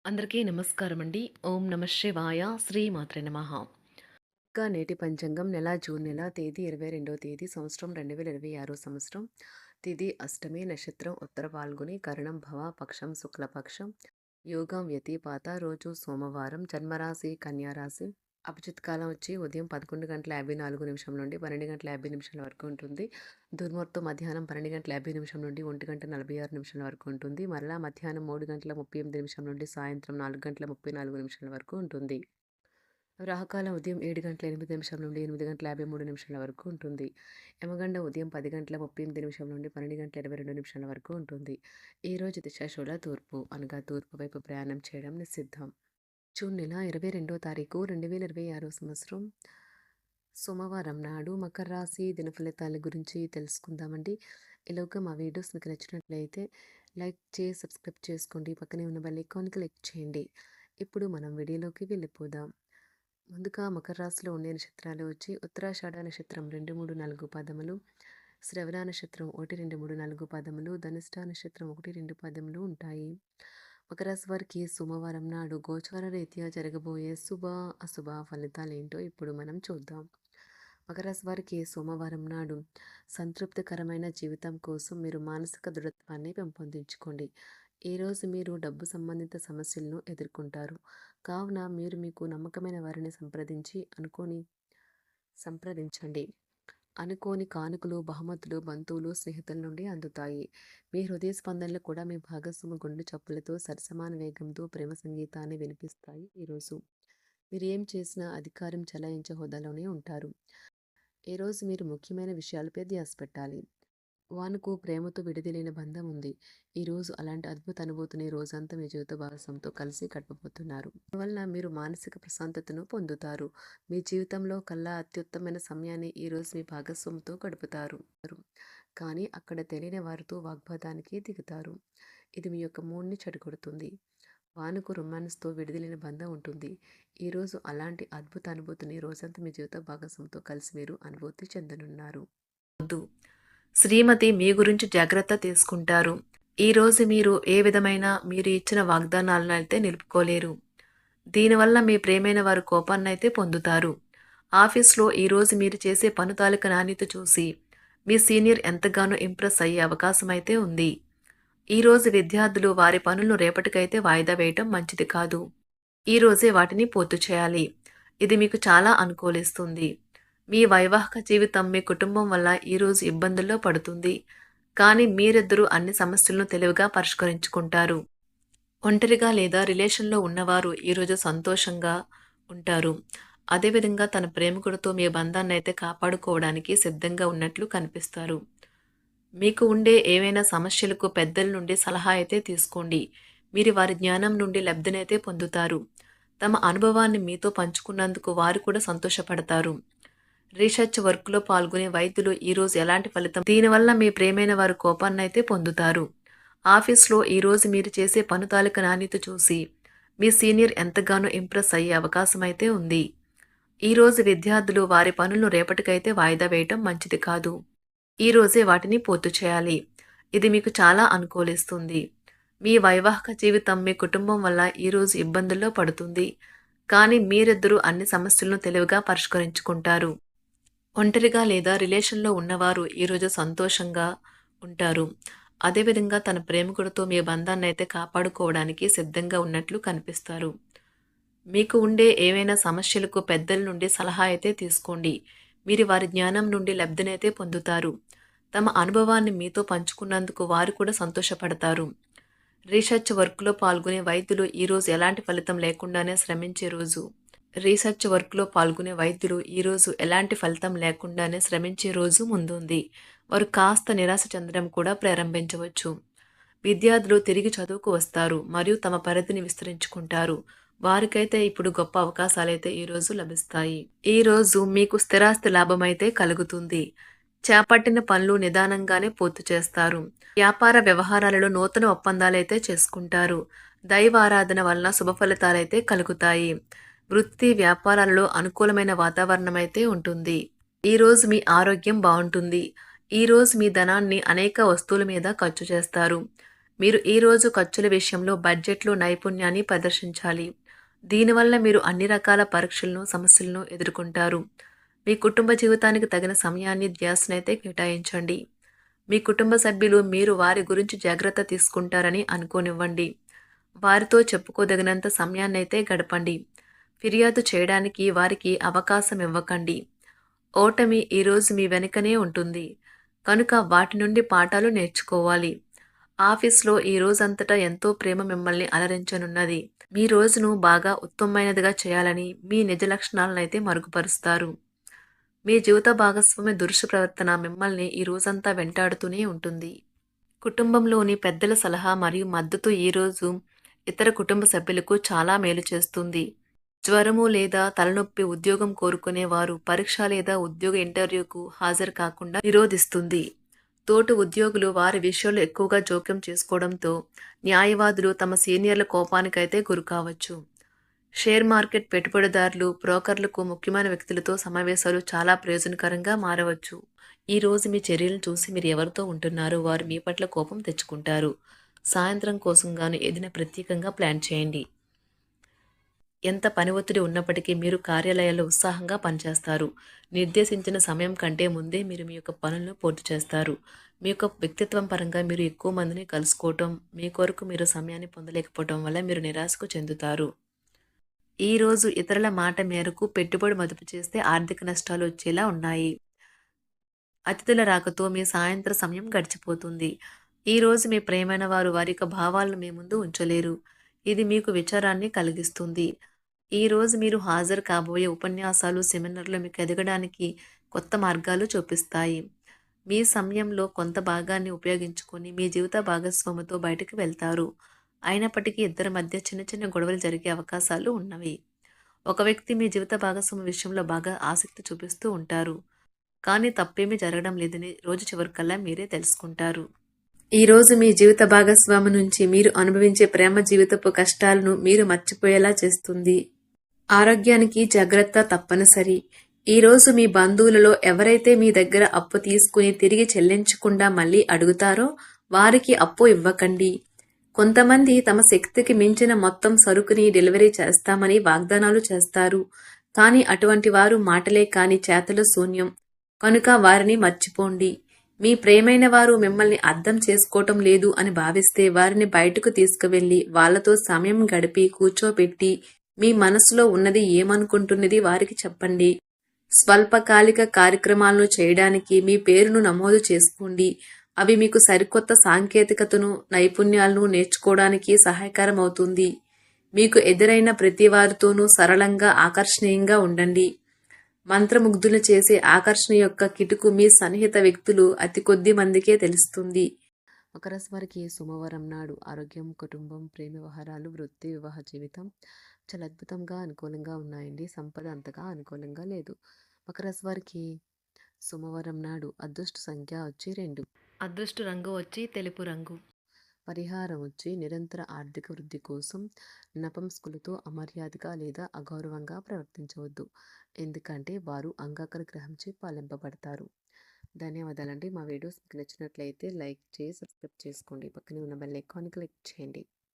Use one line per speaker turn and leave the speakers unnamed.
అందరికీ నమస్కారం అండి. ఓం నమ శివాయ. శ్రీమాత్రే నమః. ఇంకా నేటి పంచాంగం జూన్ నెల తేదీ 22వ తేదీ సంవత్సరం 2026 సంవత్సరం. తిథి అష్టమి, నక్షత్రం ఉత్తర పాల్గొని, కరణం భవ, పక్షం శుక్లపక్షం, యోగం వ్యతిపాత, రోజు సోమవారం, జన్మరాశి కన్యారాశి. అభిజిత్ కాలం వచ్చి ఉదయం 11:54 నుండి 12:50 వరకు ఉంటుంది. దుర్ముహూర్తం మధ్యాహ్నం 12:50 నుండి 1:46 వరకు ఉంటుంది. మరలా మధ్యాహ్నం 3:38 నుండి సాయంత్రం 4:34 వరకు ఉంటుంది. రాహుకాలం ఉదయం 7:08 నుండి 8:53 వరకు ఉంటుంది. యమగండం ఉదయం 10:38 నుండి 12:22 వరకు ఉంటుంది. ఈరోజు దిశాశూల తూర్పు, అనగా తూర్పు వైపు ప్రయాణం చేయడం నిషిద్ధం. జూన్ నెల 22వ తారీఖు 2026 సంవత్సరం సోమవారం నాడు మకర రాశి దినఫలితాల గురించి తెలుసుకుందామండి. ఈలోగా మా వీడియోస్ మీకు నచ్చినట్లయితే లైక్ చేసి సబ్స్క్రైబ్ చేసుకోండి. పక్కనే ఉన్న బెల్ ఐకాన్ క్లిక్ చేయండి. ఇప్పుడు మనం వీడియోలోకి వెళ్ళిపోదాం. ముందుగా మకర రాశిలో ఉండే నక్షత్రాలు వచ్చి ఉత్తరాషాఢ నక్షత్రం 2, 3, 4 పాదములు, శ్రవణ నక్షత్రం 1, 2, 3, 4 పాదములు, ధనిష్ట నక్షత్రం 1, 2 పాదములు ఉంటాయి. మకర రాశి వారికి సోమవారం నాడు గోచార రీత్యా జరగబోయే శుభ అశుభ ఫలితాలు ఏంటో ఇప్పుడు మనం చూద్దాం. మకర రాశి వారికి సోమవారం నాడు సంతృప్తికరమైన జీవితం కోసం మీరు మానసిక దృఢత్వాన్ని పెంపొందించుకోండి. ఈరోజు మీరు డబ్బు సంబంధిత సమస్యలను ఎదుర్కొంటారు. కావున మీరు మీకు నమ్మకమైన వారిని సంప్రదించండి. అనుకోని కానుకలు, బహుమతులు బంధువులు, స్నేహితుల నుండి అందుతాయి. మీ హృదయ స్పందనలు కూడా మీ భాగస్వామి గుండె చప్పులతో సరసమాన వేగంతో ప్రేమ సంగీతాన్ని వినిపిస్తాయి. ఈరోజు మీరు ఏం చేసినా అధికారం చెలాయించే హోదాలోనే ఉంటారు. ఈరోజు మీరు ముఖ్యమైన విషయాలపై ధ్యాస పెట్టాలి. వానుకు ప్రేమతో విడదీయలేని బంధం ఉంది. ఈరోజు అలాంటి అద్భుత అనుభూతిని రోజంతా మీ జీవిత భాగస్వామితో కలిసి గడపబోతున్నారు. అందువలన మీరు మానసిక ప్రశాంతతను పొందుతారు. మీ జీవితంలో కల్లా అత్యుత్తమైన సమయాన్ని ఈరోజు మీ భాగస్వామితో గడుపుతారు. కానీ అక్కడ తెలియని వారితో వాగ్వాదానికి దిగుతారు. ఇది మీ యొక్క మూడ్ని చెడగొడుతుంది. వానుకు రొమాన్స్తో విడదీయలేని బంధం ఉంటుంది. ఈరోజు అలాంటి అద్భుత అనుభూతిని రోజంతా మీ జీవిత భాగస్వామితో కలిసి మీరు అనుభూతి చెందనున్నారు. శ్రీమతి మీ గురించి జాగ్రత్త తీసుకుంటారు. ఈరోజు మీరు ఏ విధమైన మీరు ఇచ్చిన వాగ్దానాలను అయితే నిలుపుకోలేరు. దీనివల్ల మీ ప్రేమైన వారు కోపాన్నైతే పొందుతారు. ఆఫీస్లో ఈరోజు మీరు చేసే పను తాలూకా నాణ్యత చూసి మీ సీనియర్ ఎంతగానో ఇంప్రెస్ అయ్యే అవకాశం అయితే ఉంది. ఈరోజు విద్యార్థులు వారి పనులను రేపటికైతే వాయిదా వేయటం మంచిది కాదు. ఈరోజే వాటిని పూర్తి చేయాలి. ఇది మీకు చాలా అనుకూలిస్తుంది. మీ వైవాహిక జీవితం మీ కుటుంబం వల్ల ఈరోజు ఇబ్బందుల్లో పడుతుంది. కానీ మీరిద్దరూ అన్ని సమస్యలను తెలివిగా పరిష్కరించుకుంటారు. ఒంటరిగా లేదా రిలేషన్లో ఉన్నవారు ఈరోజు సంతోషంగా ఉంటారు. అదేవిధంగా తన ప్రేమికుడితో మీ బంధాన్ని అయితే కాపాడుకోవడానికి సిద్ధంగా ఉన్నట్లు కనిపిస్తారు. మీకు ఉండే ఏవైనా సమస్యలకు పెద్దల నుండి సలహా అయితే తీసుకోండి. మీరు వారి జ్ఞానం నుండి లబ్ధినైతే పొందుతారు. తమ అనుభవాన్ని మీతో పంచుకున్నందుకు వారు కూడా సంతోషపడతారు. రీసెర్చ్ వర్క్లో పాల్గొనే వైద్యులు ఈరోజు ఎలాంటి ఫలితం, దీనివల్ల మీ ప్రేమైన వారు కోపాన్నైతే పొందుతారు. ఆఫీస్లో ఈరోజు మీరు చేసే పను తాలూకా నాణ్యత చూసి మీ సీనియర్ ఎంతగానో ఇంప్రెస్ అయ్యే అవకాశం అయితే ఉంది. ఈరోజు విద్యార్థులు వారి పనులను రేపటికైతే వాయిదా వేయటం మంచిది కాదు. ఈరోజే వాటిని పూర్తి చేయాలి. ఇది మీకు చాలా అనుకూలిస్తుంది. మీ వైవాహిక జీవితం మీ కుటుంబం వల్ల ఈరోజు ఇబ్బందుల్లో పడుతుంది. కానీ మీరిద్దరూ అన్ని సమస్యలను తెలివిగా పరిష్కరించుకుంటారు. ఒంటరిగా లేదా రిలేషన్లో ఉన్నవారు ఈరోజు సంతోషంగా ఉంటారు. అదేవిధంగా తన ప్రేమికుడితో మీ బంధాన్ని అయితే కాపాడుకోవడానికి సిద్ధంగా ఉన్నట్లు కనిపిస్తారు. మీకు ఉండే ఏవైనా సమస్యలకు పెద్దల నుండి సలహా అయితే తీసుకోండి. మీరు వారి జ్ఞానం నుండి లబ్ధినైతే పొందుతారు. తమ అనుభవాన్ని మీతో పంచుకున్నందుకు వారు కూడా సంతోషపడతారు. రీసెర్చ్ వర్క్లో పాల్గొనే వైద్యులు ఈరోజు ఎలాంటి ఫలితం లేకుండానే శ్రమించే రోజు. ఎలాంటి ఫలితం లేకుండానే శ్రమించే రోజు ముందుంది. వారు కాస్త నిరాశ చెందడం కూడా ప్రారంభించవచ్చు. విద్యార్థులు తిరిగి చదువుకు వస్తారు మరియు తమ పరిధిని విస్తరించుకుంటారు. వారికైతే ఇప్పుడు గొప్ప అవకాశాలైతే ఈరోజు లభిస్తాయి. ఈరోజు మీకు స్థిరాస్తి లాభం అయితే కలుగుతుంది. చేపట్టిన పనులు నిదానంగానే పూర్తి చేస్తారు. వ్యాపార వ్యవహారాలలో నూతన ఒప్పందాలైతే చేసుకుంటారు. దైవ ఆరాధన వలన శుభ ఫలితాలైతే కలుగుతాయి. వృత్తి వ్యాపారాలలో అనుకూలమైన వాతావరణం అయితే ఉంటుంది. ఈరోజు మీ ఆరోగ్యం బాగుంటుంది. ఈరోజు మీ ధనాన్ని అనేక వస్తువుల మీద ఖర్చు చేస్తారు. మీరు ఈరోజు ఖర్చుల విషయంలో బడ్జెట్లో నైపుణ్యాన్ని ప్రదర్శించాలి. దీనివల్ల మీరు అన్ని రకాల పరీక్షలను, సమస్యలను ఎదుర్కొంటారు. మీ కుటుంబ జీవితానికి తగిన సమయాన్ని, ధ్యాసనైతే కేటాయించండి. మీ కుటుంబ సభ్యులు మీరు వారి గురించి జాగ్రత్త తీసుకుంటారని అనుకోనివ్వండి. వారితో చెప్పుకోదగినంత సమయాన్నైతే గడపండి. ఫిర్యాదు చేయడానికి వారికి అవకాశం ఇవ్వకండి. ఓటమి ఈరోజు మీ వెనుకనే ఉంటుంది. కనుక వాటి నుండి పాఠాలు నేర్చుకోవాలి. ఆఫీస్‌లో ఈ రోజంతటా ఎంతో ప్రేమ మిమ్మల్ని అలరించనున్నది. మీ రోజును బాగా ఉత్తమమైనదిగా చేయాలని మీ నిజ లక్షణాలనైతే మరుగుపరుస్తారు. మీ జీవిత భాగస్వామి దురుసు ప్రవర్తన మిమ్మల్ని ఈ రోజంతా వెంటాడుతూనే ఉంటుంది. కుటుంబంలోని పెద్దల సలహా మరియు మద్దతు ఈరోజు ఇతర కుటుంబ సభ్యులకు చాలా మేలు చేస్తుంది. జ్వరము లేదా తలనొప్పి ఉద్యోగం కోరుకునే వారు పరీక్ష లేదా ఉద్యోగ ఇంటర్వ్యూకు హాజరు కాకుండా నిరోధిస్తుంది. తోటి ఉద్యోగులు వారి విషయాల్లో ఎక్కువగా జోక్యం చేసుకోవడంతో న్యాయవాదులు తమ సీనియర్ల కోపానికైతే గురికావచ్చు. షేర్ మార్కెట్ పెట్టుబడిదారులు, బ్రోకర్లకు ముఖ్యమైన వ్యక్తులతో సమావేశాలు చాలా ప్రయోజనకరంగా మారవచ్చు. ఈ రోజు మీ చర్యలను చూసి మీరు ఎవరితో ఉంటున్నారో వారు మీ పట్ల కోపం తెచ్చుకుంటారు. సాయంత్రం కోసం గాను ఏదైనా ప్రత్యేకంగా ప్లాన్ చేయండి. ఎంత పని ఒత్తిడి ఉన్నప్పటికీ మీరు కార్యాలయాల్లో ఉత్సాహంగా పనిచేస్తారు. నిర్దేశించిన సమయం కంటే ముందే మీరు మీ యొక్క పనులను పూర్తి చేస్తారు. మీ యొక్క వ్యక్తిత్వం పరంగా మీరు ఎక్కువ మందిని కలుసుకోవటం, మీ కొరకు మీరు సమయాన్ని పొందలేకపోవటం వల్ల మీరు నిరాశకు చెందుతారు. ఈరోజు ఇతరుల మాట మేరకు పెట్టుబడి మదుపు చేస్తే ఆర్థిక నష్టాలు వచ్చేలా ఉన్నాయి. అతిథుల రాకతో మీ సాయంత్ర సమయం గడిచిపోతుంది. ఈరోజు మీ ప్రియమైన వారు వారి యొక్క భావాలను మీ ముందు ఉంచలేరు. ఇది మీకు విచారాన్ని కలిగిస్తుంది. ఈరోజు మీరు హాజరు కాబోయే ఉపన్యాసాలు, సెమినార్లు మీకు ఎదగడానికి కొత్త మార్గాలు చూపిస్తాయి. మీ సమయంలో కొంత భాగాన్ని ఉపయోగించుకొని మీ జీవిత భాగస్వామితో బయటకు వెళ్తారు. అయినప్పటికీ ఇద్దరి మధ్య చిన్న చిన్న గొడవలు జరిగే అవకాశాలు ఉన్నవి. ఒక వ్యక్తి మీ జీవిత భాగస్వామి విషయంలో బాగా ఆసక్తి చూపిస్తూ ఉంటారు. కానీ తప్పేమీ జరగడం లేదని రోజు చివరికల్లా మీరే తెలుసుకుంటారు. ఈరోజు మీ జీవిత భాగస్వామి నుంచి మీరు అనుభవించే ప్రేమ జీవితపు కష్టాలను మీరు మర్చిపోయేలా చేస్తుంది. ఆరోగ్యానికి జాగ్రత్త తప్పనిసరి. ఈరోజు మీ బంధువులలో ఎవరైతే మీ దగ్గర అప్పు తీసుకుని తిరిగి చెల్లించకుండా మళ్ళీ అడుగుతారో వారికి అప్పు ఇవ్వకండి. కొంతమంది తమ శక్తికి మించిన మొత్తం సరుకుని డెలివరీ చేస్తామని వాగ్దానాలు చేస్తారు. కానీ అటువంటి వారు మాటలే కాని చేతలు శూన్యం. కనుక వారిని మర్చిపోండి. మీ ప్రియమైన వారు మిమ్మల్ని అర్థం చేసుకోవటం లేదు అని భావిస్తే వారిని బయటకు తీసుకువెళ్ళి వాళ్లతో సమయం గడిపి కూర్చోబెట్టి మీ మనసులో ఉన్నది ఏమనుకుంటున్నది వారికి చెప్పండి. స్వల్పకాలిక కార్యక్రమాలను చేయడానికి మీ పేరును నమోదు చేసుకోండి. అవి మీకు సరికొత్త సాంకేతికతను, నైపుణ్యాలను నేర్చుకోవడానికి సహాయకరం అవుతుంది. మీకు ఎదురైన ప్రతి వారితోనూ సరళంగా, ఆకర్షణీయంగా ఉండండి. మంత్రముగ్ధులు చేసే ఆకర్షణ యొక్క కిటుకు మీ సన్నిహిత వ్యక్తులు అతి కొద్ది మందికే తెలుస్తుంది. మకర రాశి వారికి సోమవారం నాడు ఆరోగ్యం, కుటుంబం, ప్రేమ వ్యవహారాలు, వృత్తి, వివాహ జీవితం చాలా అద్భుతంగా అనుకూలంగా ఉన్నాయండి. సంపద అంతగా అనుకూలంగా లేదు. మకర రాశి వారికి సోమవారం నాడు అదృష్ట సంఖ్య వచ్చి 2. అదృష్ట రంగు వచ్చి తెలుపు రంగు. పరిహారం వచ్చి నిరంతర ఆర్థిక వృద్ధి కోసం నపంసకులతో అమర్యాదగా లేదా అగౌరవంగా ప్రవర్తించవద్దు. ఎందుకంటే వారు అంగాకర గ్రహంచే పాలింపబడతారు. ధన్యవాదాలండి. మా వీడియోస్ మీకు నచ్చినట్లయితే లైక్ చేసి సబ్స్క్రైబ్ చేసుకోండి. పక్కనే ఉన్న బెల్ ఐకాన్ క్లిక్ చేయండి.